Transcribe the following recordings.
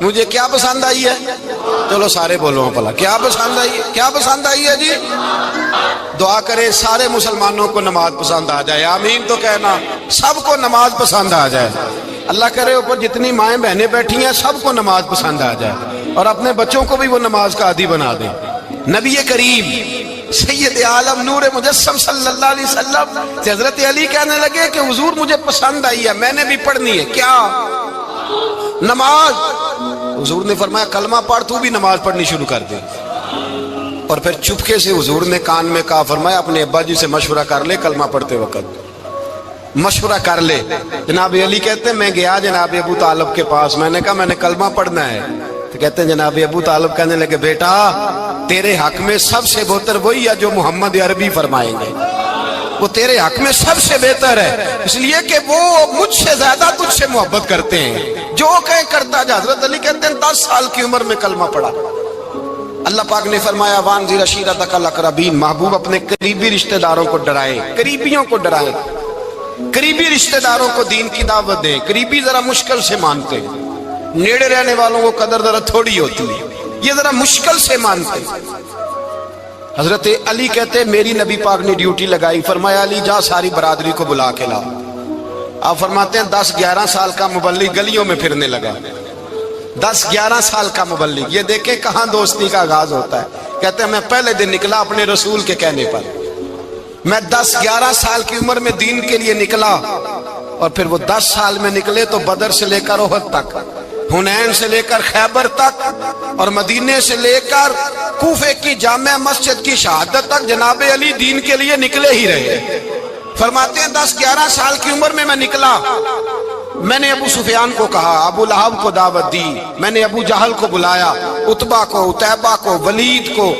مجھے کیا پسند آئی ہے؟ چلو سارے بولو پلا کیا پسند آئی ہے؟ کیا پسند آئی ہے جی؟ دعا کرے سارے مسلمانوں کو نماز پسند آ جائے، آمین تو کہنا، سب کو نماز پسند آ جائے۔ اللہ کرے اوپر جتنی مائیں بہنیں بیٹھی ہیں سب کو نماز پسند آ جائے، اور اپنے بچوں کو بھی وہ نماز کا عادی بنا دیں۔ نبی کریم سید عالم نور مجسم صلی اللہ علیہ وسلم سے حضرت علی کہنے لگے کہ حضور مجھے پسند آئی ہے، میں نے بھی پڑھنی ہے۔ کیا؟ نماز۔ حضور نے فرمایا کلمہ پڑھ، تو بھی نماز پڑھنی شروع کر دے۔ اور پھر چپکے سے حضور نے کان میں کہا، فرمایا اپنے ابا جی سے مشورہ کر لے کلمہ پڑھتے وقت، مشورہ کر لے۔ جناب علی کہتے ہیں میں گیا جناب ابو طالب کے پاس، میں نے کہا میں نے کلمہ پڑھنا ہے، تو کہتے ہیں جناب ابو طالب کہنے لگے بیٹا تیرے حق میں سب سے بہتر وہی ہے جو محمد عربی فرمائیں گے، وہ تیرے حق میں سب سے بہتر ہے، اس لیے کہ وہ مجھ سے زیادہ تجھ سے محبت کرتے ہیں، جو کہیں کرتا جا۔ حضرت علی کہتے ہیں 10 سال کی عمر میں کلمہ پڑھا۔ اللہ پاک نے فرمایا وانذر عشیرتک الاقربین، محبوب اپنے قریبی رشتہ داروں کو ڈرائے، قریبیوں کو ڈرائے، قریبی رشتہ داروں کو دین کی دعوت دیں۔ قریبی ذرا مشکل سے مانتے ہیں، نیڑے رہنے والوں کو قدر ذرا تھوڑی ہوتی ہے، یہ ذرا مشکل سے مانتے ہیں۔ حضرت علی کہتے میری نبی پاک نے ڈیوٹی لگائی، فرمایا علی جا ساری برادری کو بلا کے لا۔ آپ فرماتے ہیں 10-11 سال کا مبلغ گلیوں میں پھرنے لگا، 10-11 سال کا مبلغ، یہ دیکھیں کہاں دوستی کا آغاز ہوتا ہے۔ کہتے ہیں میں پہلے دن نکلا اپنے رسول کے کہنے پر، میں 10-11 سال کی عمر میں دین کے لیے نکلا، اور پھر وہ 10 سال میں نکلے تو بدر سے لے کر احد تک، حنین سے لے کر خیبر تک، اور مدینے سے لے کر کوفے کی جامع مسجد کی شہادت تک جناب علی دین کے لیے نکلے ہی رہے۔ فرماتے ہیں 10-11 سال کی عمر میں نکلا، میں نے ابو سفیان کو کہا، ابو لہب کو دعوت دی، میں نے ابو جہل کو بلایا، عتبہ کو، عتیبہ کو، ولید کو،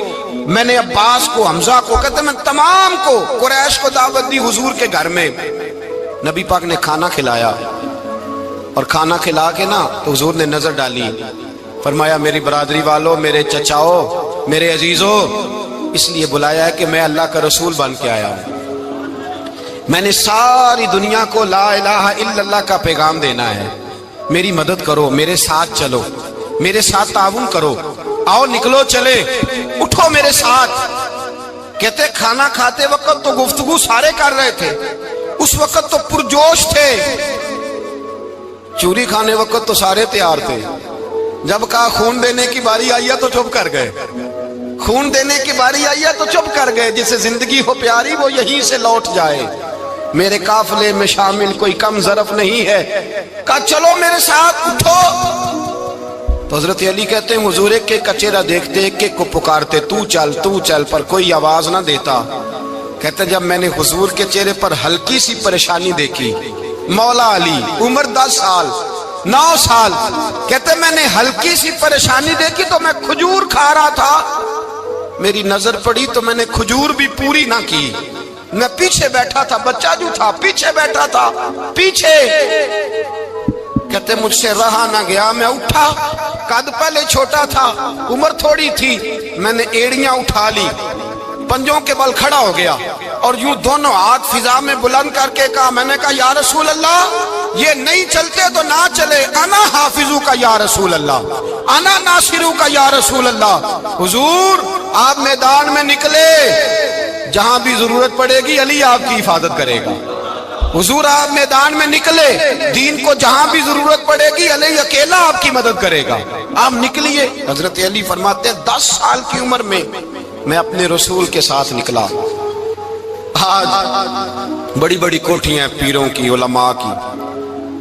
میں نے عباس کو، حمزہ کو، کہتے میں تمام کو، قریش کو دعوت دی حضور کے گھر میں۔ نبی پاک نے کھانا کھلایا، اور کھانا کھلا کے نا تو حضور نے نظر ڈالی، فرمایا میری برادری والوں، میرے چچاؤ، میرے عزیزوں، اس لیے بلایا ہے کہ میں اللہ کا رسول بن کے آیا ہوں، میں نے ساری دنیا کو لا الہ الا اللہ کا پیغام دینا ہے، میری مدد کرو، میرے ساتھ چلو، میرے ساتھ تعاون کرو، آؤ نکلو چلے، اٹھو میرے ساتھ۔ کہتے کھانا کھاتے وقت تو گفتگو سارے کر رہے تھے، اس وقت تو پرجوش تھے، چوری کھانے وقت تو سارے تیار تھے، جب کہا خون دینے کی باری آئی ہے تو چپ کر گئے، خون دینے کی باری آئی ہے تو چپ کر گئے، جسے زندگی ہو پیاری وہ یہیں سے لوٹ جائے، میرے قافلے میں شامل کوئی کم ظرف نہیں ہے، کہا چلو میرے ساتھ اٹھو۔ تو حضرت علی کہتے ہیں حضور ایک ایک کا چہرہ دیکھتے، ایک ایک کو پکارتے، تو چل، پر کوئی آواز نہ دیتا۔ کہتے جب میں نے حضور کے چہرے پر ہلکی سی پریشانی دیکھی، مولا علی عمر 10 سال 9 سال، کہتے میں نے ہلکی سی پریشانی دیکھی تو میں کھجور کھا رہا تھا، میری نظر پڑی تو میں نے کھجور بھی پوری نہ کی، میں پیچھے بیٹھا تھا، بچہ جو تھا پیچھے بیٹھا تھا، پیچھے۔ کہتے مجھ سے رہا نہ گیا، میں اٹھا، قد پہلے چھوٹا تھا، عمر تھوڑی تھی، میں نے ایڑیاں اٹھا لی، پنجوں کے بل کھڑا ہو گیا، اور یوں دونوں ہاتھ فضا میں بلند کر کے کہا، میں نے کہا یا رسول اللہ یہ نہیں چلتے تو نہ چلے، انا حافظو کا یا رسول اللہ، انا ناصرو کا یا رسول اللہ۔ حضور آپ میدان میں نکلے، جہاں بھی ضرورت پڑے گی علی آپ کی حفاظت کرے گا، حضور آپ میدان میں نکلے، دین کو جہاں بھی ضرورت پڑے گی علی اکیلا آپ کی مدد کرے گا، آپ نکلیے۔ حضرت علی فرماتے ہیں 10 سال کی عمر میں میں اپنے رسول کے ساتھ نکلا۔ آج بڑی بڑی کوٹھیاں پیروں کی، علماء کی،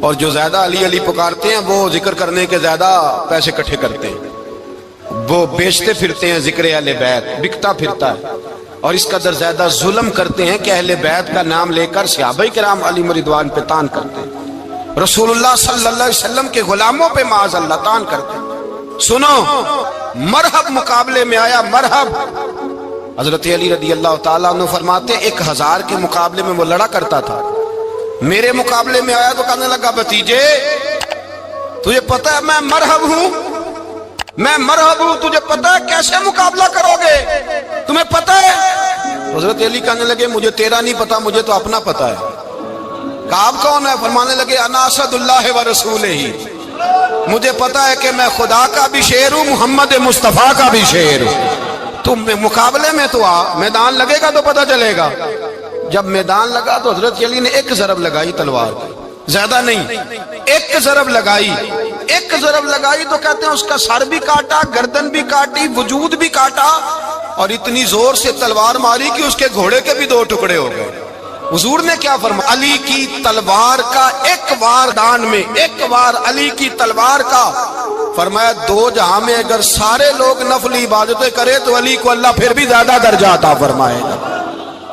اور جو زیادہ علی علی پکارتے ہیں وہ ذکر کرنے کے زیادہ پیسے اکٹھے کرتے ہیں، وہ بیچتے پھرتے ہیں ذکر اہل بیت، بکتا پھرتا ہے، اور اس قدر زیادہ ظلم کرتے ہیں کہ اہل بیت کا نام لے کر صحابہ کرام علی رضوان پہ تان کرتے ہیں، رسول اللہ صلی اللہ علیہ وسلم کے غلاموں پہ معاذ اللہ تان کرتے ہیں۔ سنو، مرحب مقابلے میں آیا، مرحب۔ حضرت علی رضی اللہ تعالیٰ عنہ فرماتے 1000 کے مقابلے میں وہ لڑا کرتا تھا، میرے مقابلے میں آیا تو کہنے لگا بھتیجے تجھے پتہ ہے میں مرحب ہوں، میں مرحب ہوں، تجھے پتہ ہے کیسے مقابلہ کرو گے، تمہیں پتہ ہے؟ حضرت علی کہنے لگے مجھے تیرا نہیں پتا، مجھے تو اپنا پتا ہے۔ کہا آپ کون ہے؟ فرمانے لگے انا اسد اللہ و رسولہ، مجھے پتا ہے کہ میں خدا کا بھی شیر ہوں، محمد مصطفیٰ کا بھی شیر ہوں۔ تم مقابلے میں تو آ، میدان لگے گا تو پتہ چلے گا۔ جب میدان لگا تو حضرت علی نے ایک ضرب لگائی تلوار کی، زیادہ نہیں، ایک ضرب لگائی۔ ایک ضرب لگائی تو کہتے ہیں اس کا سر بھی کاٹا، گردن بھی کاٹی، وجود بھی کاٹا، اور اتنی زور سے تلوار ماری کہ اس کے گھوڑے کے بھی دو ٹکڑے ہو گئے۔ حضور نے کیا فرمایا؟ علی کی تلوار کا ایک وار دان میں، ایک وار علی کی تلوار کا، فرمایا دو جہاں میں اگر سارے لوگ نفلی عبادتیں کرے تو علی کو اللہ پھر بھی زیادہ درجہ عطا فرمائے گا۔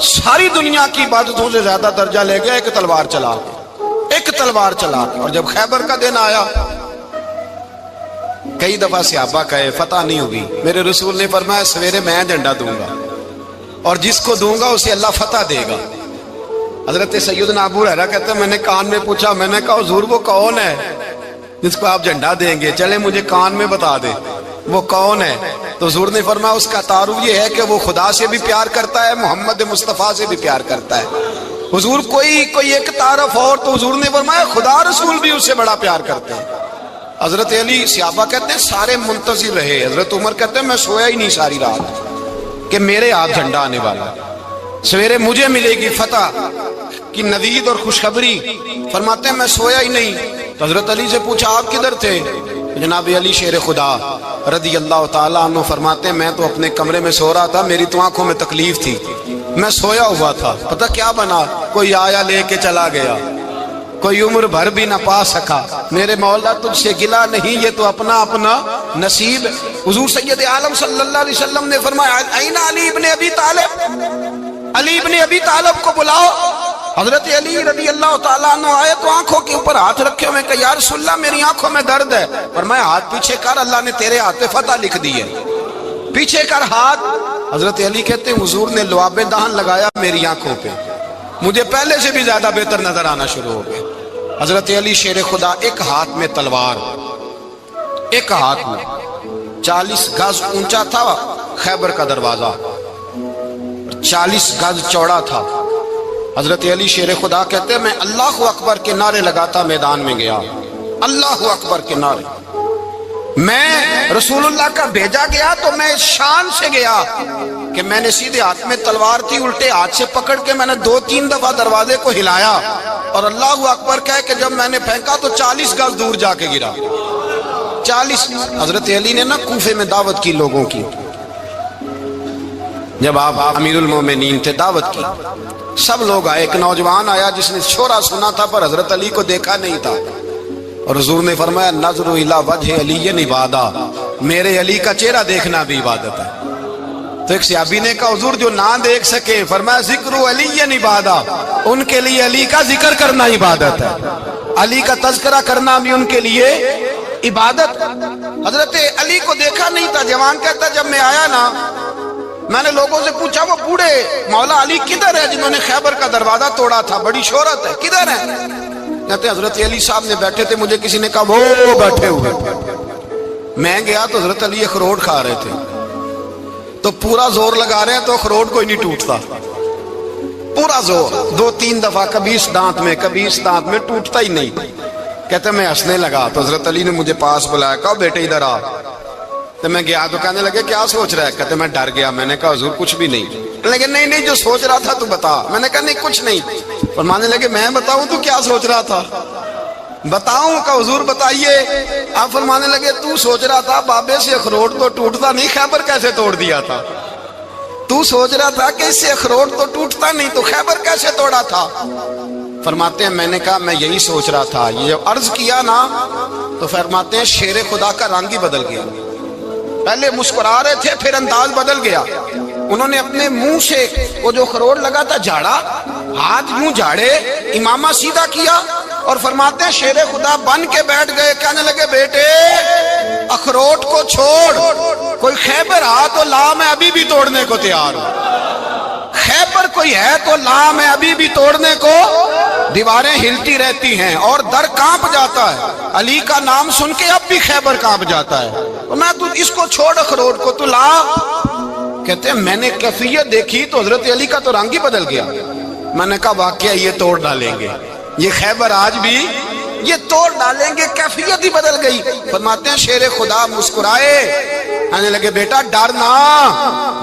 ساری دنیا کی عبادتوں سے زیادہ درجہ لے گیا ایک تلوار چلا کے، ایک تلوار چلا کے۔ اور جب خیبر کا دن آیا، کئی دفعہ صحابہ کہے فتح نہیں ہوگی، میرے رسول نے فرمایا سویرے میں جھنڈا دوں گا، اور جس کو دوں گا اسے اللہ فتح دے گا۔ حضرت سیدنا ابو ہریرہ کہتے ہیں میں نے کان میں پوچھا، میں نے کہا حضور وہ کون ہے جس کو آپ جھنڈا دیں گے؟ چلے مجھے کان میں بتا دے وہ کون ہے۔ تو حضور نے فرمایا اس کا تعارف یہ ہے کہ وہ خدا سے بھی پیار کرتا ہے، محمد مصطفیٰ سے بھی پیار کرتا ہے۔ حضور کوئی ایک تعارف اور، تو حضور نے فرمایا خدا رسول بھی اس سے بڑا پیار کرتے ہیں۔ حضرت علی، صحابہ کہتے ہیں سارے منتظر رہے۔ حضرت عمر کہتے ہیں میں سویا ہی نہیں ساری رات کہ میرے ہاتھ جھنڈا آنے والا، سویرے مجھے ملے گی فتح کی نوید اور خوشخبری۔ فرماتے ہیں میں سویا ہی نہیں۔ تو حضرت علی سے پوچھا آپ کدھر تھے؟ جناب علی شیر خدا رضی اللہ تعالیٰ عنہ فرماتے ہیں میں تو اپنے کمرے میں سو رہا تھا، میری تو آنکھوں میں تکلیف تھی، میں سویا ہوا تھا، پتہ کیا بنا؟ کوئی آیا لے کے چلا گیا، کوئی عمر بھر بھی نہ پا سکا۔ میرے مولا تجھ سے گلا نہیں، یہ تو اپنا اپنا نصیب۔ حضور سید عالم صلی اللہ علیہ وسلم نے فرمایا این علی ابن ابی طالب، علی ابن ابی طالب کو بلاؤ۔ حضرت علی رضی اللہ تعالیٰ عنہ آئے تو آنکھوں کے اوپر ہاتھ رکھے ہوئے کہ یا رسول اللہ میری آنکھوں میں درد ہے۔ فرمایا ہاتھ پیچھے کر، اللہ نے تیرے ہاتھ پہ فتح لکھ دی ہے، پیچھے کر ہاتھ۔ حضرت علی کہتے ہیں حضور نے لعاب دہن لگایا میری آنکھوں پہ، مجھے پہلے سے بھی زیادہ بہتر نظر آنا شروع ہو گئے۔ حضرت علی شیر خدا، ایک ہاتھ میں تلوار، ایک ہاتھ میں 40 گز اونچا تھا خیبر کا دروازہ، 40 گز چوڑا تھا۔ حضرت علی شیر خدا کہتے ہیں میں اللہ اکبر کے نعرے لگاتا میدان میں گیا، اللہ اکبر کے نعرے۔ میں رسول اللہ کا بھیجا گیا تو میں اس شان سے گیا کہ میں نے سیدھے ہاتھ میں تلوار تھی، الٹے ہاتھ سے پکڑ کے میں نے 2-3 دفعہ دروازے کو ہلایا اور اللہ اکبر کہہ کہ جب میں نے پھینکا تو 40 گز دور جا کے گرا، 40۔ حضرت علی نے نا کوفے میں دعوت کی لوگوں کی، جب آپ امیر المومنین تھے، دعوت کی، سب لوگ آئے۔ ایک نوجوان آیا جس نے شورا سنا تھا پر حضرت علی کو دیکھا نہیں تھا، اور حضور نے فرمایا نظر الی وجہ علی عبادہ، میرے علی کا چہرہ دیکھنا بھی عبادت ہے۔ تو ایک صحابی نے کہا حضور جو نہ دیکھ سکے، فرمایا ذکر علی عبادہ، ان کے لیے علی کا ذکر کرنا عبادت ہے، علی کا تذکرہ کرنا بھی ان کے لیے عبادت۔ حضرت علی کو دیکھا نہیں تھا۔ جوان کہتا جب میں آیا نا، میں نے لوگوں سے پوچھا وہ بوڑھے مولا علی کدھر ہے جنہوں نے خیبر کا دروازہ توڑا تھا، بڑی شہرت ہے، کدھر ہے؟ کہتے حضرت علی صاحب نے بیٹھے تھے، مجھے کسی نے کہا وہ بیٹھے ہوئے۔ میں گیا تو حضرت علی اخروٹ کھا رہے تھے، تو پورا زور لگا رہے ہیں تو اخروٹ کوئی نہیں ٹوٹتا، پورا زور 2-3 دفعہ، کبھی اس دانت میں کبھی اس دانت میں، ٹوٹتا ہی نہیں۔ کہتے میں ہنسنے لگا تو حضرت علی نے مجھے پاس بلایا، کہا بیٹے ادھر آ۔ تو میں گیا تو کہنے لگے کیا سوچ رہا ہے؟ کہتے میں ڈر گیا۔ میں نے کہا حضور کچھ بھی نہیں۔ لیکن نہیں جو سوچ رہا تھا تو بتا۔ میں نے کہا نہیں کچھ نہیں۔ فرمانے لگے میں بتاؤں تو کیا سوچ رہا تھا؟ بتاؤں؟ کہ حضور بتائیے۔ آپ فرمانے لگے تو سوچ رہا تھا بابے سے اخروٹ تو ٹوٹتا نہیں، خیبر کیسے توڑ دیا تھا؟ تو سوچ رہا تھا کہ اس سے اخروٹ تو ٹوٹتا نہیں تو خیبر کیسے توڑا تھا؟ فرماتے ہیں میں نے کہا میں یہی سوچ رہا تھا۔ یہ جب عرض کیا نا تو فرماتے ہیں شیر خدا کا رنگ ہی بدل گیا، پہلے مسکرا رہے تھے پھر انداز بدل گیا۔ انہوں نے اپنے منہ سے وہ جو خروٹ لگا تھا جھاڑا، ہاتھ منہ جھاڑے، امامہ سیدھا کیا، اور فرماتے ہیں شیر خدا بن کے بیٹھ گئے۔ کہنے لگے بیٹے اخروٹ کو چھوڑ، کوئی خیبر آ تو لا، میں ابھی بھی توڑنے کو تیار ہوں۔ خیبر کوئی ہے تو لا، میں ابھی بھی توڑنے کو۔ دیواریں ہلتی رہتی ہیں اور در کانپ جاتا ہے، علی کا نام سن کے اب بھی خیبر کانپ جاتا ہے۔ میں تو اس کو چھوڑ اخروٹ کو تو لا۔ کہتے ہیں میں نے کیفیت دیکھی تو حضرت علی کا تو رنگ ہی بدل گیا۔ میں نے کہا واقعہ یہ توڑ ڈالیں گے، یہ خیبر آج بھی یہ توڑ ڈالیں گے، کیفیت ہی بدل گئی۔ فرماتے ہیں شیر خدا مسکرائے، کہنے لگے بیٹا ڈرنا،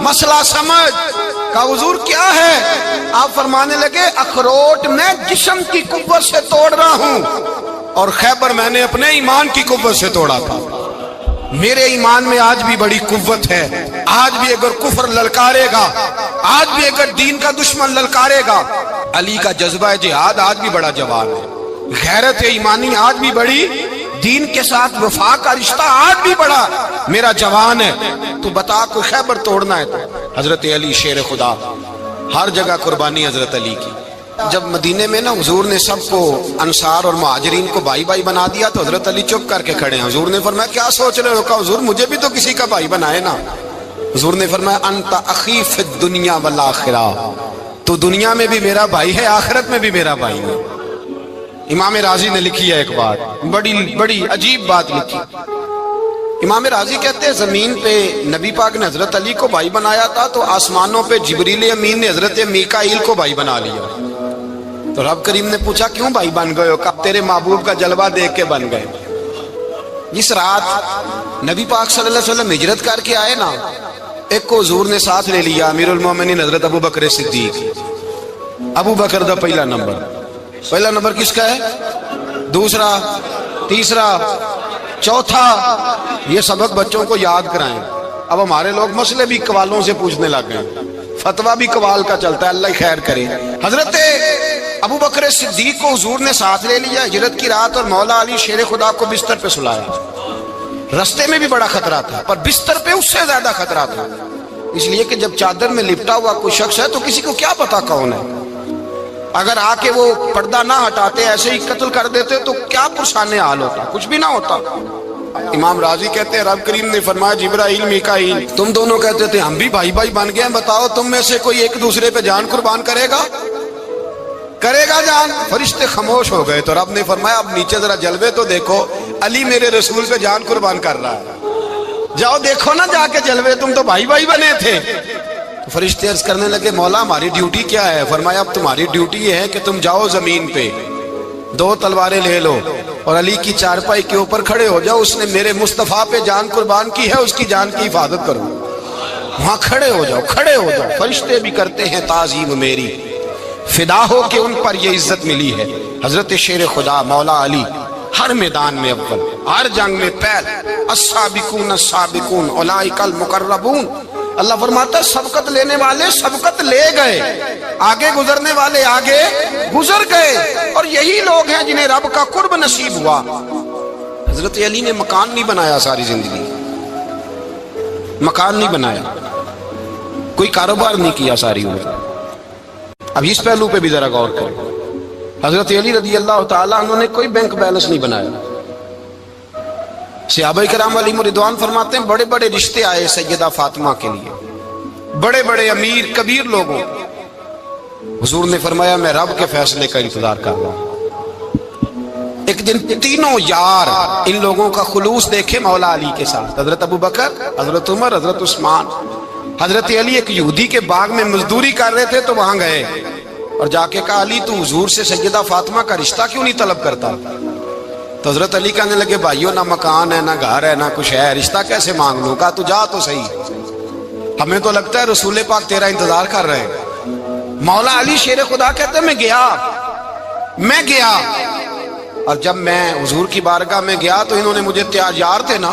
مسئلہ سمجھ۔ کہا حضور کیا ہے؟ آپ فرمانے لگے اخروٹ میں جسم کی قوت سے توڑ رہا ہوں، اور خیبر میں نے اپنے ایمان کی قوت سے توڑا تھا۔ میرے ایمان میں آج بھی بڑی قوت ہے، آج بھی اگر کفر للکارے گا، آج بھی اگر دین کا دشمن للکارے گا، علی کا جذبہ جہاد آج بھی بڑا جوان ہے، غیرت ایمانی آج بھی بڑی، دین کے ساتھ وفا کا رشتہ آج بھی بڑا میرا جوان ہے۔ تو بتا کوئی خیبر توڑنا ہے تو حضرت علی شیر خدا، ہر جگہ قربانی حضرت علی کی۔ جب مدینے میں نا حضور نے سب کو انصار اور مہاجرین کو بھائی بھائی بنا دیا تو حضرت علی چپ کر کے کھڑے ہیں۔ حضور نے فرمایا کیا سوچ رہے ہو؟ کہا حضور مجھے بھی تو کسی کا بھائی بنائے نا۔ حضور نے فرمایا انت اخی فی الدنیا والآخرہ، تو دنیا میں بھی میرا بھائی ہے، آخرت میں بھی میرا بھائی ہے۔ امام راضی نے لکھی ہے ایک بات، بڑی عجیب بات لکھی۔ امام راضی کہتے ہیں زمین پہ نبی پاک نے حضرت علی کو بھائی بنایا تھا تو آسمانوں پہ جبریل امین نے حضرت میکائیل کو بھائی بنا لیا۔ تو رب کریم نے پوچھا کیوں بھائی بن گئے ہو؟ کہا تیرے محبوب کا جلوہ دیکھ کے بن گئے۔ جس رات نبی پاک صلی اللہ علیہ وسلم ہجرت کر کے آئے نا، ایک کو حضور نے ساتھ لے لیا، امیر المومنین حضرت ابو بکر صدیق۔ ابو بکر دا پہلا نمبر کس کا ہے؟ دوسرا، تیسرا، چوتھا۔ یہ سبق بچوں کو یاد کرائیں۔ اب ہمارے لوگ مسئلے بھی قوالوں سے پوچھنے لگ گئے، فتویٰ بھی قوال کا چلتا ہے، اللہ خیر کرے۔ حضرت ابو بکر صدیق کو حضور نے ساتھ لے لیا ہجرت کی رات، اور مولا علی شیر خدا کو بستر پہ سلایا۔ رستے میں بھی بڑا خطرہ تھا، پر بستر پہ اس سے زیادہ خطرہ تھا، اس لیے کہ جب چادر میں لپٹا ہوا کوئی شخص ہے تو کسی کو کیا پتا کون ہے، اگر آ کے وہ پردہ نہ ہٹاتے ایسے ہی قتل کر دیتے تو کیا پرسانے حال ہوتا، کچھ بھی نہ ہوتا۔ امام راضی کہتے ہیں رب کریم نے فرمایا جبرائیل میکائیل تم دونوں کہتے تھے ہم بھی بھائی بھائی بن گئے ہیں، بتاؤ تم میں سے کوئی ایک دوسرے پہ جان قربان کرے گا جان؟ فرشتے خاموش ہو گئے تو رب نے فرمایا اب نیچے ذرا جلوے تو دیکھو، علی میرے رسول پہ جان قربان کر رہا ہے، جاؤ دیکھو نا جا کے جلوے، تم تو بھائی بھائی بنے تھے۔ تو فرشتے عرض کرنے لگے مولا ہماری ڈیوٹی کیا ہے؟ فرمایا اب تمہاری ڈیوٹی یہ ہے کہ تم جاؤ زمین پہ 2 تلواریں لے لو اور علی کی چارپائی کے اوپر کھڑے ہو جاؤ، اس نے میرے مصطفیٰ پہ جان قربان کی ہے، اس کی جان کی حفاظت کرو۔ وہاں کھڑے ہو جاؤ۔ فرشتے بھی کرتے ہیں تعظیم میری، فدا ہو کہ ان پر یہ عزت ملی ہے۔ حضرت شیر خدا مولا علی ہر میدان میں اول، ہر جنگ میں پہل، السابقون السابقون اولئک المقربون۔ اللہ فرماتا ہے سبقت لینے والے سبقت لے گئے، آگے گزرنے والے آگے گزر گئے، اور یہی لوگ ہیں جنہیں رب کا قرب نصیب ہوا۔ حضرت علی نے مکان نہیں بنایا، ساری زندگی مکان نہیں بنایا، کوئی کاروبار نہیں کیا ساری عمر۔ اب اس پہلو پہ بھی ذرا غور کریں، حضرت علی رضی اللہ تعالیٰ انہوں نے کوئی بینک بیلنس نہیں بنایا۔ صحابہ کرام علیہم رضوان فرماتے ہیں بڑے بڑے رشتے آئے سیدہ فاطمہ کے لیے، بڑے بڑے امیر کبیر لوگوں، حضور نے فرمایا میں رب کے فیصلے کا انتظار کر رہا ہوں۔ ایک دن تینوں یار ان لوگوں کا خلوص دیکھے مولا علی کے ساتھ، حضرت ابو بکر، حضرت عمر، حضرت عثمان۔ حضرت علی ایک یہودی کے باغ میں مزدوری کر رہے تھے تو وہاں گئے اور جا کے کہا علی تو حضور سے سیدہ فاطمہ کا رشتہ کیوں نہیں طلب کرتا؟ تو حضرت علی کہنے لگے بھائیو نہ مکان ہے نہ گھر ہے نہ کچھ ہے، رشتہ کیسے مانگ لوں؟ کہا تو جا تو صحیح، ہمیں تو لگتا ہے رسول پاک تیرا انتظار کر رہے ہیں۔ مولا علی شیر خدا کہتے ہیں میں گیا اور جب میں حضور کی بارگاہ میں گیا تو انہوں نے مجھے یار تھے نا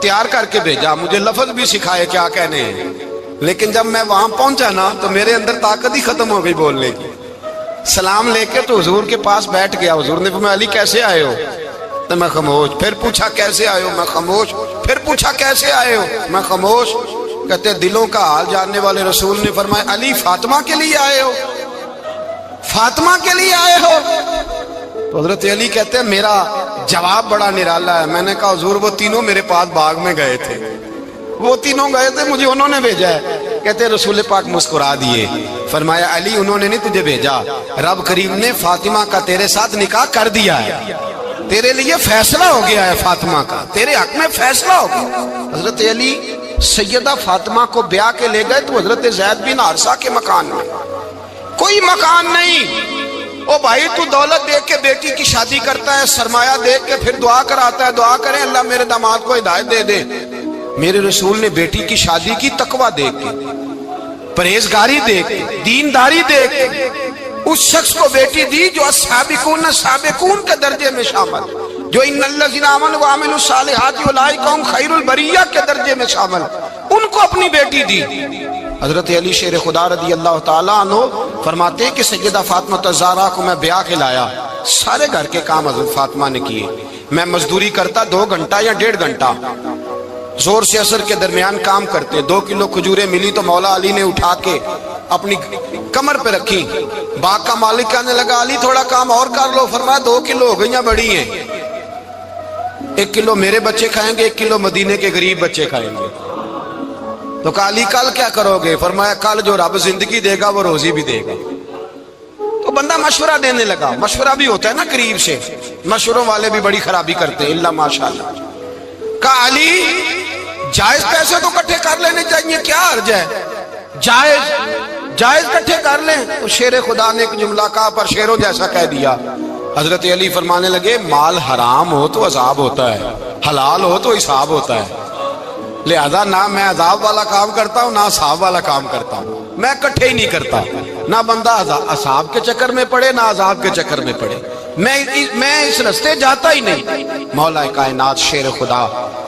تیار کر کے بھیجا، مجھے لفظ بھی سکھائے کیا کہنے ہیں، لیکن جب میں وہاں پہنچا نا تو میرے اندر طاقت ہی ختم ہو گئی بولنے کی۔ سلام لے کے تو حضور کے پاس بیٹھ گیا، حضور نے فرمایا علی کیسے آئے ہو؟ تو میں خاموش، پھر پوچھا کیسے آئے ہو؟ میں خاموش، پھر پوچھا کیسے آئے ہو؟ میں خاموش۔ کہتے دلوں کا حال جاننے والے رسول نے فرمایا علی فاطمہ کے لیے آئے ہو؟ فاطمہ کے لیے آئے ہو؟ تو حضرت علی کہتے ہیں میرا جواب بڑا نرالا ہے، میں نے کہا حضور وہ تینوں میرے پاس باغ میں گئے تھے، وہ تینوں گئے تھے، مجھے انہوں نے بھیجا ہے۔ کہتے ہیں رسول پاک مسکرا دیے، فرمایا علی انہوں نے نہیں تجھے بھیجا، رب کریم نے فاطمہ کا تیرے ساتھ نکاح کر دیا ہے، تیرے لیے فیصلہ ہو گیا ہے فاطمہ کا، تیرے حق میں فیصلہ ہو گیا۔ حضرت علی سیدہ فاطمہ کو بیاہ کے لے گئے تو حضرت زید بن حارثہ کے مکان میں، کوئی مکان نہیں، او بھائی تو دولت دیکھ کے بیٹی کی شادی کرتا ہے، سرمایہ دیکھ کے پھر دعا کراتا ہے، دعا کریں اللہ میرے داماد کو ہدایت دے دے۔ میرے رسول نے بیٹی کی شادی کی تقوی دیکھ کے، پرہیزگاری دیکھ کے، دینداری دیکھ کے اس شخص کو بیٹی دی جو السابقون سابقون کے درجے میں شامل، جو ان الذین آمنوا وعملوا الصالحات اولئک هم خیر البریہ کے درجے میں شامل، ان کو اپنی بیٹی دی۔ حضرت علی شیر خدا رضی اللہ تعالیٰ عنہ فرماتے ہیں کہ سیدہ فاطمہ الزہرا کو میں بیاہ کے لایا، سارے گھر کے کام حضرت فاطمہ نے کیے، میں مزدوری کرتا 2 گھنٹہ یا 1.5 گھنٹہ، زور سے عصر کے درمیان کام کرتے، 2 کلو کھجوریں ملی تو مولا علی نے اٹھا کے اپنی کمر پہ رکھی، باغ کا مالک کہنے لگا علی تھوڑا کام اور کر لو، فرمایا 2 کلو ہو گئیں بڑی ہیں، 1 کلو میرے بچے کھائیں گے، 1 کلو مدینے کے غریب بچے کھائیں گے۔ تو کہا علی کل کیا کرو گے؟ فرمایا کل جو رب زندگی دے گا وہ روزی بھی دے گا۔ تو بندہ مشورہ دینے لگا، مشورہ بھی ہوتا ہے نا قریب سے، مشوروں والے بھی بڑی خرابی کرتے ہیں اللہ ماشاءاللہ۔ کہا علی جائز پیسے تو کٹھے کر لینے چاہیے، کیا حرج ہے، جائز کٹھے کر لیں۔ تو شیر خدا نے ایک جملہ کہا پر شیروں جیسا کہہ دیا۔ حضرت علی فرمانے لگے مال حرام ہو تو عذاب ہوتا ہے، حلال ہو تو حساب ہوتا ہے، لہذا نہ میں عذاب والا کام کرتا ہوں نہ حساب والا کام کرتا ہوں، میں کٹھے ہی نہیں کرتا، نہ بندہ حساب کے چکر میں پڑے نہ عذاب کے چکر میں پڑے، میں اس رستے جاتا ہی نہیں۔ مولا کائنات شیر خدا۔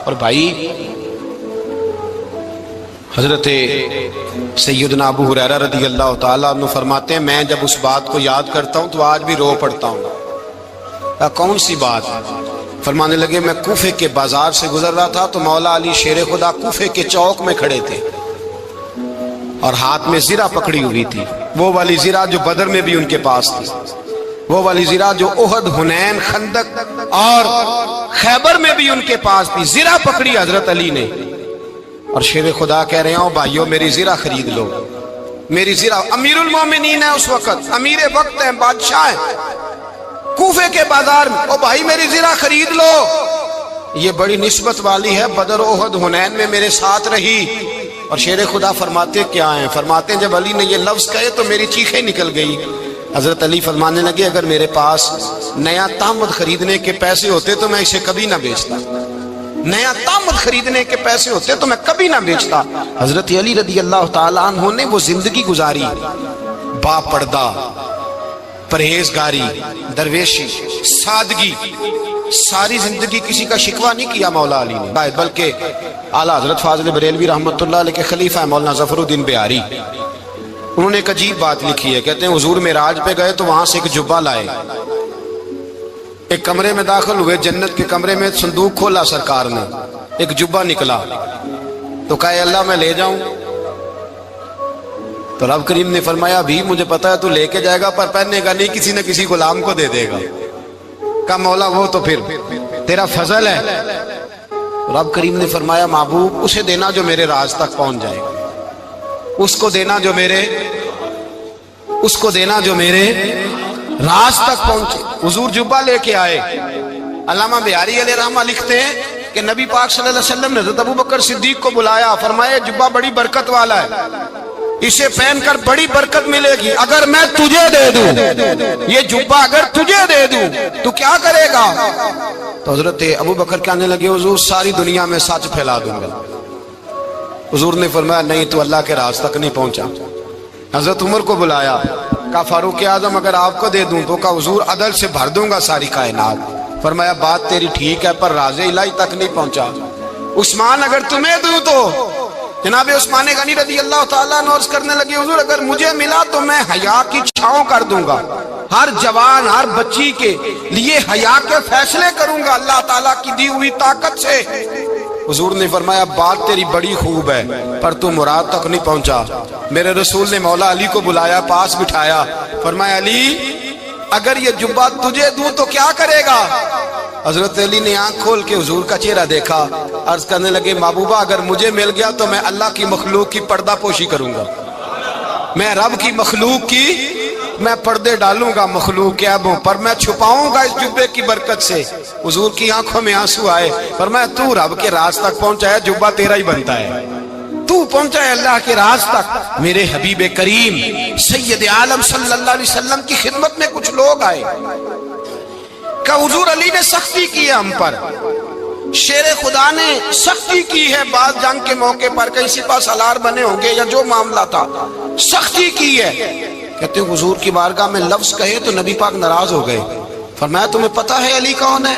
اور بھائی حضرت سیدنا ابو ہریرہ رضی اللہ تعالیٰ عنہ فرماتے ہیں میں جب اس بات کو یاد کرتا ہوں تو آج بھی رو پڑتا ہوں۔ کون سی بات؟ فرمانے لگے میں کوفے کے بازار سے گزر رہا تھا تو مولا علی شیر خدا کوفے کے چوک میں کھڑے تھے اور ہاتھ میں زرہ پکڑی ہوئی تھی، وہ والی زرہ جو بدر میں بھی ان کے پاس تھی، وہ والی زرہ جو احد، حنین، خندق اور خیبر میں بھی ان کے پاس تھی، زرہ پکڑی حضرت علی نے اور شیر خدا کہہ رہے ہوں بھائیو میری زرہ خرید لو، میری زرہ۔ امیر المومنین ہے اس وقت، امیر وقت ہے، بادشاہ ہے کوفے کے بازار میں، او بھائی میری زرہ خرید لو، یہ بڑی نسبت والی ہے، بدر احد حنین میں میرے ساتھ رہی۔ اور شیر خدا فرماتے کیا ہیں؟ فرماتے ہیں جب علی نے یہ لفظ کہے تو میری چیخیں نکل گئی۔ حضرت علی فرمانے لگے اگر میرے پاس نیا تامد خریدنے کے پیسے ہوتے تو میں اسے کبھی نہ بیچتا، نیا تامد خریدنے کے پیسے ہوتے تو میں کبھی نہ بیچتا۔ حضرت علی رضی اللہ تعالیٰ عنہ نے وہ زندگی گزاری، با پردہ، پرہیزگاری، درویشی، سادگی، ساری زندگی کسی کا شکوہ نہیں کیا مولا علی نے، بلکہ اعلیٰ حضرت فاضل بریلوی رحمۃ اللہ علیہ کے خلیفہ مولانا ظفر الدین بہاری، انہوں نے ایک عجیب بات لکھی ہے، کہتے ہیں حضور معراج پہ گئے تو وہاں سے ایک جبہ لائے، ایک کمرے میں داخل ہوئے، جنت کے کمرے میں صندوق کھولا سرکار نے، ایک جبہ نکلا تو کہا اے اللہ میں لے جاؤں؟ تو رب کریم نے فرمایا بھی مجھے پتا ہے تو لے کے جائے گا پر پہننے گا نہیں، کسی نہ کسی غلام کو دے دے گا۔ کہا مولا وہ تو پھر تیرا فضل ہے۔ رب کریم نے فرمایا محبوب اسے دینا جو میرے راز تک پہنچ جائے گا، اس کو دینا جو میرے راز تک پہنچے۔ حضور جبہ لے کے آئے۔ علامہ بہاری علیہ رحمہ لکھتے ہیں کہ نبی پاک صلی اللہ علیہ وسلم نے حضرت ابوبکر صدیق کو بلایا، فرمایا جبہ بڑی برکت والا ہے، اسے پہن کر بڑی برکت ملے گی، اگر میں تجھے دے دوں یہ جبہ، اگر تجھے دے دوں تو کیا کرے گا؟ تو حضرت ابوبکر کہنے لگے حضور ساری دنیا میں سچ پھیلا دوں گا۔ حضور نے فرمایا نہیں تو اللہ کے راز تک نہیں پہنچا۔ حضرت عمر کو بلایا، کہا فاروق اعظم اگر آپ کو دے دوں تو کہا حضور عدل سے بھر دوں گا ساری کائنات۔ فرمایا بات تیری ٹھیک ہے پر راز الہی تک نہیں پہنچا۔ عثمان اگر تمہیں دوں تو جناب عثمان غنی رضی اللہ تعالیٰ عنہ عرض کرنے لگے حضور اگر مجھے ملا تو میں حیا کی چھاؤں کر دوں گا، ہر جوان ہر بچی کے لیے حیا کے فیصلے کروں گا اللہ تعالیٰ کی دی ہوئی طاقت سے۔ حضور نے فرمایا بات تیری بڑی خوب ہے پر تو مراد تک نہیں پہنچا۔ میرے رسول نے مولا علی کو بلایا، پاس بٹھایا، فرمایا علی اگر یہ جبہ تجھے دوں تو کیا کرے گا؟ حضرت علی نے آنکھ کھول کے حضور کا چہرہ دیکھا، عرض کرنے لگے محبوبہ اگر مجھے مل گیا تو میں اللہ کی مخلوق کی پردہ پوشی کروں گا، میں رب کی مخلوق کی میں پردے ڈالوں گا مخلوق کے عیبوں پر، میں چھپاؤں گا اس جبے کی برکت سے۔ حضور کی آنکھوں میں آنسو آئے، فرمایا تو رب کے راز تک پہنچا ہے، جبہ تیرا ہی بنتا ہے، تو تو پہنچا ہے اللہ کے راز تک. میرے حبیب کریم سید عالم صلی اللہ علیہ وسلم کی خدمت میں کچھ لوگ آئے کہ حضور علی نے سختی کی ہے ہم پر, شیر خدا نے سختی کی ہے, بعض جنگ کے موقع پر کہیں سپاہ سالار بنے ہوں گے یا جو معاملہ تھا سختی کی ہے. کہتے ہیں حضور کی بارگاہ میں لفظ کہے تو نبی پاک ناراض ہو گئے. فرمایا تمہیں پتہ ہے علی کون ہے؟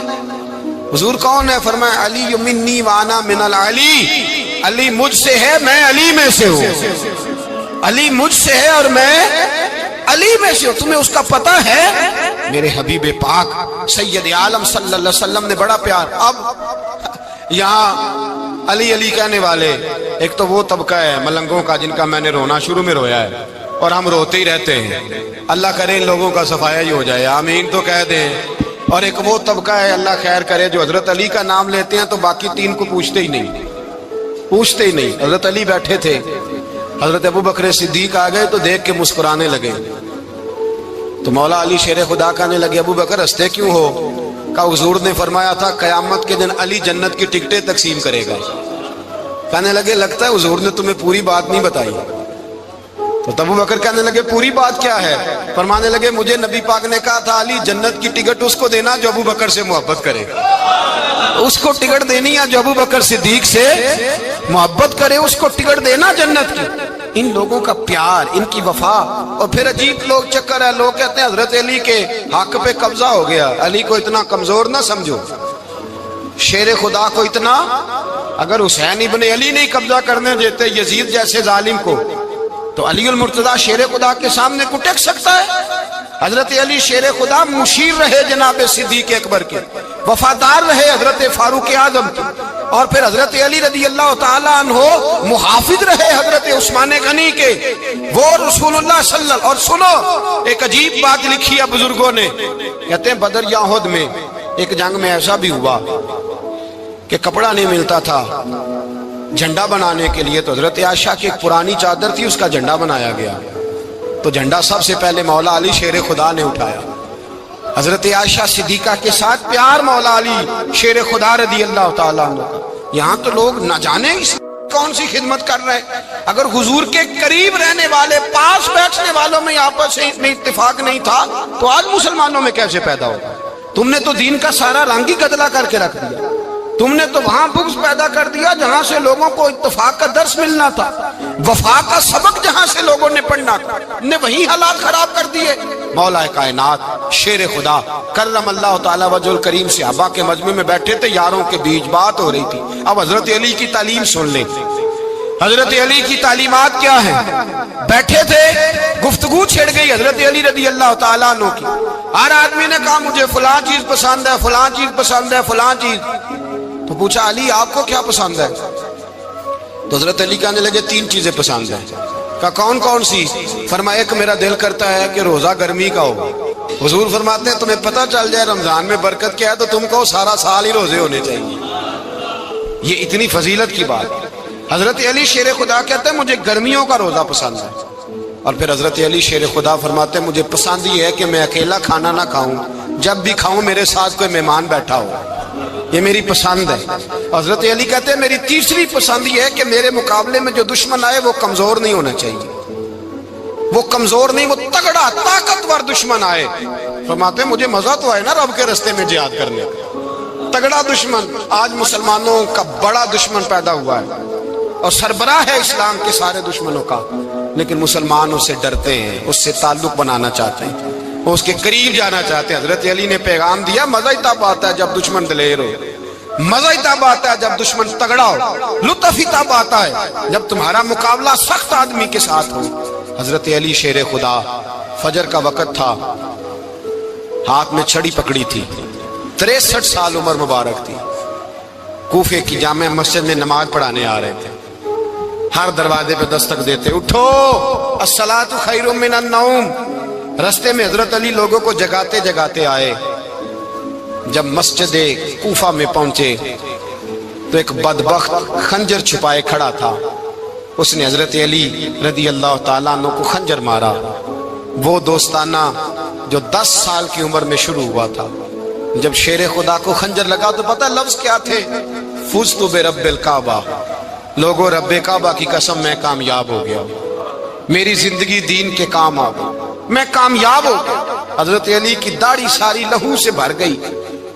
حضور کون ہے؟ فرمایا علی منی وانا من العلی, علی مجھ سے ہے میں علی میں سے ہوں, علی مجھ سے ہے اور میں علی میں سے ہوں. تمہیں اس کا پتہ ہے؟ میرے حبیب پاک سید عالم صلی اللہ علیہ وسلم نے بڑا پیار. اب یہاں علی علی کہنے والے ایک تو وہ طبقہ ہے ملنگوں کا جن کا میں نے رونا شروع میں رویا ہے اور ہم روتے ہی رہتے ہیں. اللہ کرے ان لوگوں کا صفایا ہی ہو جائے, آمین تو کہہ دیں. اور ایک وہ طبقہ ہے اللہ خیر کرے جو حضرت علی کا نام لیتے ہیں تو باقی تین کو پوچھتے ہی نہیں. حضرت علی بیٹھے تھے, حضرت ابو بکر صدیق آ گئے تو دیکھ کے مسکرانے لگے. تو مولا علی شیر خدا کہنے لگے ابو بکر ہنستے کیوں ہو؟ کہ حضور نے فرمایا تھا قیامت کے دن علی جنت کی ٹکٹیں تقسیم کرے گا. کہنے لگے لگتا ہے حضور نے تمہیں پوری بات نہیں بتائی. تو ابو بکر کہنے لگے پوری بات کیا ہے؟ فرمانے لگے مجھے نبی پاک نے کہا تھا علی جنت کی ٹکٹ اس کو دینا جو ابو بکر سے محبت کرے, اس کو ٹکٹ دینی ہے جو ابو بکر صدیق سے محبت کرے, اس کو ٹکٹ دینا جنت کی. ان لوگوں کا پیار, ان کی وفا. اور پھر عجیب لوگ چکر ہے, لوگ کہتے ہیں حضرت علی کے حق پہ قبضہ ہو گیا. علی کو اتنا کمزور نہ سمجھو, شیر خدا کو اتنا, اگر حسین ابن علی نہیں قبضہ کرنے دیتے یزید جیسے ظالم کو تو علی المرتضیٰ شیر خدا کے سامنے کو ٹک سکتا ہے؟ حضرت علی شیر خدا مشیر رہے جناب صدیق اکبر کے, وفادار رہے حضرت فاروق اعظم کے, اور پھر حضرت علی رضی اللہ تعالیٰ عنہ محافظ رہے حضرت عثمان غنی کے. وہ رسول اللہ صلی اللہ علیہ. اور سنو ایک عجیب بات لکھی ہے بزرگوں نے, کہتے ہیں بدر یا احد میں ایک جنگ میں ایسا بھی ہوا کہ کپڑا نہیں ملتا تھا جھنڈا بنانے کے لیے, تو حضرت عائشہ کی ایک پرانی چادر تھی اس کا جھنڈا بنایا گیا. تو جھنڈا سب سے پہلے مولا علی شیر خدا نے اٹھایا. حضرت عائشہ صدیقہ کے ساتھ پیار مولا علی شیر خدا رضی اللہ تعالیٰ عنہ. یہاں تو لوگ نہ جانے کون سی خدمت کر رہے ہیں. اگر حضور کے قریب رہنے والے پاس بیٹھنے والوں میں آپس میں اتفاق نہیں تھا تو آج مسلمانوں میں کیسے پیدا ہوگا؟ تم نے تو دین کا سارا رنگ ہی گدلا کر کے رکھ دیا. تم نے تو وہاں بغض پیدا کر دیا جہاں سے لوگوں کو اتفاق کا درس ملنا تھا, وفا کا سبق جہاں سے لوگوں نے پڑھنا تھا, نے وہی حالات خراب کر دیے. مولا کائنات شیر خدا کرم اللہ تعالیٰ وجہ الکریم صحابہ کے مجمع میں بیٹھے تھے, یاروں کے بیچ بات ہو رہی تھی. اب حضرت علی کی تعلیم سن لیں, حضرت علی کی تعلیمات کیا ہیں. بیٹھے تھے, گفتگو چھڑ گئی حضرت علی رضی اللہ تعالیٰ عنہ کی. ہر آدمی نے کہا مجھے فلاں چیز پسند ہے, فلاں چیز پسند ہے, فلاں چیز. تو پوچھا علی آپ کو کیا پسند ہے؟ تو حضرت علی کہنے لگے تین چیزیں پسند ہیں. کہا کون کون سی؟ فرمایا ایک میرا دل کرتا ہے کہ روزہ گرمی کا ہو. حضور فرماتے ہیں تمہیں پتہ چل جائے رمضان میں برکت کیا ہے تو تم کو سارا سال ہی روزے ہونے چاہیے. یہ اتنی فضیلت کی بات. حضرت علی شیر خدا کہتے ہیں مجھے گرمیوں کا روزہ پسند ہے. اور پھر حضرت علی شیر خدا فرماتے ہیں مجھے پسند یہ ہے کہ میں اکیلا کھانا نہ کھاؤں, جب بھی کھاؤں میرے ساتھ کوئی مہمان بیٹھا ہو, یہ میری پسند ہے. حضرت علی کہتے ہیں میری تیسری پسند یہ ہے کہ میرے مقابلے میں جو دشمن آئے وہ کمزور نہیں ہونا چاہیے, وہ کمزور نہیں, وہ تگڑا طاقتور دشمن آئے. فرماتے ہیں مجھے مزہ تو آئے نا رب کے رستے میں جہاد کرنے کا. تگڑا دشمن, آج مسلمانوں کا بڑا دشمن پیدا ہوا ہے اور سربراہ ہے اسلام کے سارے دشمنوں کا, لیکن مسلمان اس سے ڈرتے ہیں, اس سے تعلق بنانا چاہتے ہیں, وہ اس کے قریب جانا چاہتے ہیں. حضرت علی نے پیغام دیا مزہ ہی تب آتا ہے جب دشمن دلیر ہو, مزہ ہی تب آتا ہے جب دشمن تگڑا ہو, لطف ہی تب آتا ہے جب تمہارا مقابلہ سخت آدمی کے ساتھ ہو. حضرت علی شیر خدا, فجر کا وقت تھا, ہاتھ میں چھڑی پکڑی تھی, 63 سال عمر مبارک تھی. کوفے کی جامع مسجد میں نماز پڑھانے آ رہے تھے. ہر دروازے پہ دستک دیتے اٹھو الصلاۃ خیر من النوم. رستے میں حضرت علی لوگوں کو جگاتے جگاتے آئے. جب مسجد کوفہ میں پہنچے تو ایک بدبخت خنجر چھپائے کھڑا تھا. اس نے حضرت علی رضی اللہ تعالیٰ عنہ کو خنجر مارا. وہ دوستانہ جو 10 سال کی عمر میں شروع ہوا تھا. جب شیر خدا کو خنجر لگا تو پتہ لفظ کیا تھے؟ فزت برب الکعبہ, لوگوں رب کعبہ کی قسم میں کامیاب ہو گیا، میری زندگی دین کے کام آ گئی، میں کامیاب ہو گیا۔ حضرت علی کی داڑھی ساری لہو سے بھر گئی۔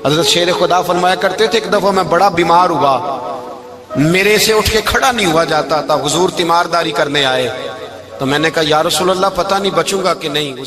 حضرت شیر خدا فرمایا کرتے تھے ایک دفعہ میں بڑا بیمار ہوا، میرے سے اٹھ کے کھڑا نہیں ہوا جاتا تھا، حضور تیمارداری کرنے آئے تو میں نے کہا یا رسول اللہ پتہ نہیں بچوں گا کہ نہیں۔